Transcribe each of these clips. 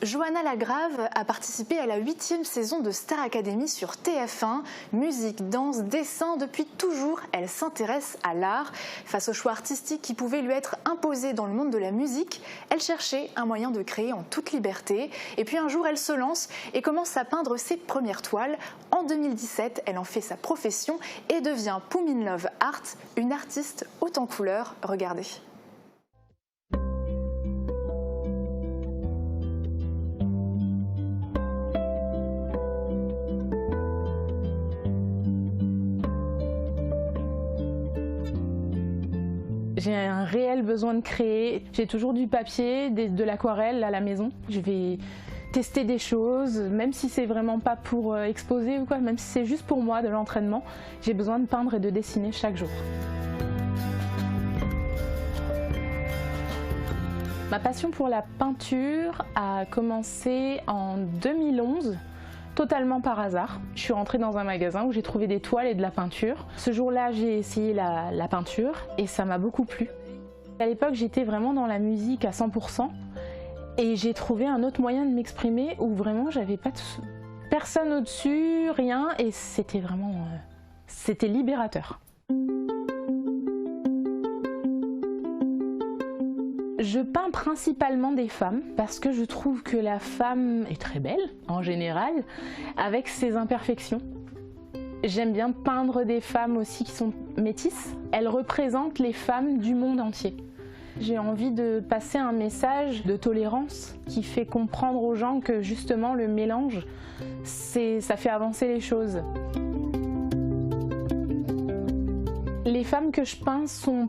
Johanna Lagrave a participé à la 8e saison de Star Academy sur TF1. Musique, danse, dessin, depuis toujours, elle s'intéresse à l'art. Face aux choix artistiques qui pouvaient lui être imposés dans le monde de la musique, elle cherchait un moyen de créer en toute liberté. Et puis un jour, elle se lance et commence à peindre ses premières toiles. En 2017, elle en fait sa profession et devient Poom in Love Art, une artiste haute en couleurs. Regardez. J'ai un réel besoin de créer. J'ai toujours du papier, de l'aquarelle à la maison. Je vais tester des choses, même si c'est vraiment pas pour exposer ou quoi, même si c'est juste pour moi, de l'entraînement. J'ai besoin de peindre et de dessiner chaque jour. Ma passion pour la peinture a commencé en 2011. Totalement par hasard. Je suis rentrée dans un magasin où j'ai trouvé des toiles et de la peinture. Ce jour-là, j'ai essayé la peinture et ça m'a beaucoup plu. À l'époque, j'étais vraiment dans la musique à 100% et j'ai trouvé un autre moyen de m'exprimer où vraiment j'avais pas personne au-dessus, rien, et c'était vraiment c'était libérateur. Je peins principalement des femmes parce que je trouve que la femme est très belle en général, avec ses imperfections. J'aime bien peindre des femmes aussi qui sont métisses. Elles représentent les femmes du monde entier. J'ai envie de passer un message de tolérance qui fait comprendre aux gens que justement le mélange, ça fait avancer les choses. Les femmes que je peins sont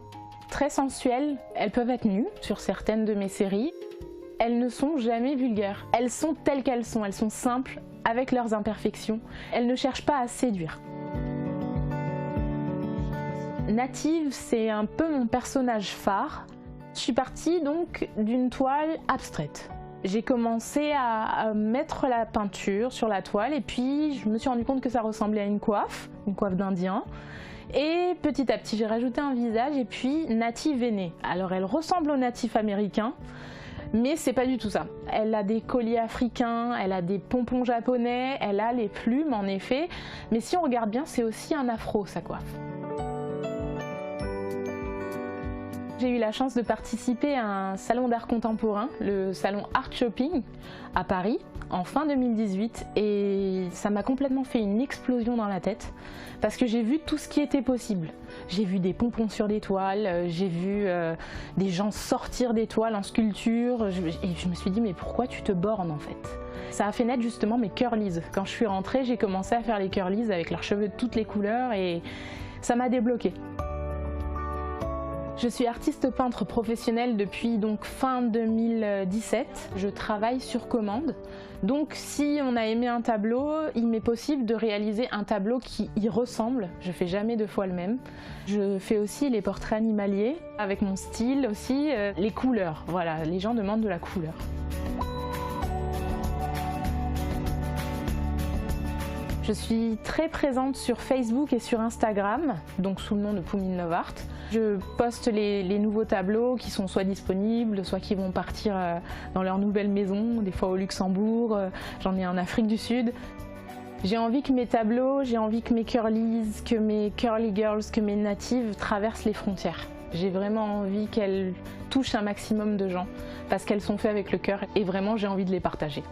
très sensuelles, elles peuvent être nues sur certaines de mes séries. Elles ne sont jamais vulgaires, elles sont telles qu'elles sont simples, avec leurs imperfections. Elles ne cherchent pas à séduire. Native, c'est un peu mon personnage phare. Je suis partie donc d'une toile abstraite. J'ai commencé à mettre la peinture sur la toile et puis je me suis rendu compte que ça ressemblait à une coiffe d'Indien. Et petit à petit, j'ai rajouté un visage et puis Native est née. Alors elle ressemble au natif américain, mais c'est pas du tout ça. Elle a des colliers africains, elle a des pompons japonais, elle a les plumes en effet, mais si on regarde bien, c'est aussi un afro sa coiffe. J'ai eu la chance de participer à un salon d'art contemporain, le salon Art Shopping à Paris, en fin 2018, et ça m'a complètement fait une explosion dans la tête parce que j'ai vu tout ce qui était possible. J'ai vu des pompons sur des toiles, j'ai vu des gens sortir des toiles en sculpture, et je me suis dit mais pourquoi tu te bornes en fait? Ça a fait naître justement mes curlies. Quand je suis rentrée, j'ai commencé à faire les curlies avec leurs cheveux de toutes les couleurs et ça m'a débloquée. Je suis artiste peintre professionnelle depuis donc fin 2017. Je travaille sur commande. Donc si on a aimé un tableau, il m'est possible de réaliser un tableau qui y ressemble. Je fais jamais deux fois le même. Je fais aussi les portraits animaliers avec mon style aussi, les couleurs. Voilà, les gens demandent de la couleur. Je suis très présente sur Facebook et sur Instagram, donc sous le nom de Poom in Love Art. Je poste les nouveaux tableaux qui sont soit disponibles, soit qui vont partir dans leur nouvelle maison, des fois au Luxembourg, j'en ai en Afrique du Sud. J'ai envie que mes tableaux, j'ai envie que mes curlies, que mes curly girls, que mes natives traversent les frontières. J'ai vraiment envie qu'elles touchent un maximum de gens parce qu'elles sont faites avec le cœur et vraiment j'ai envie de les partager.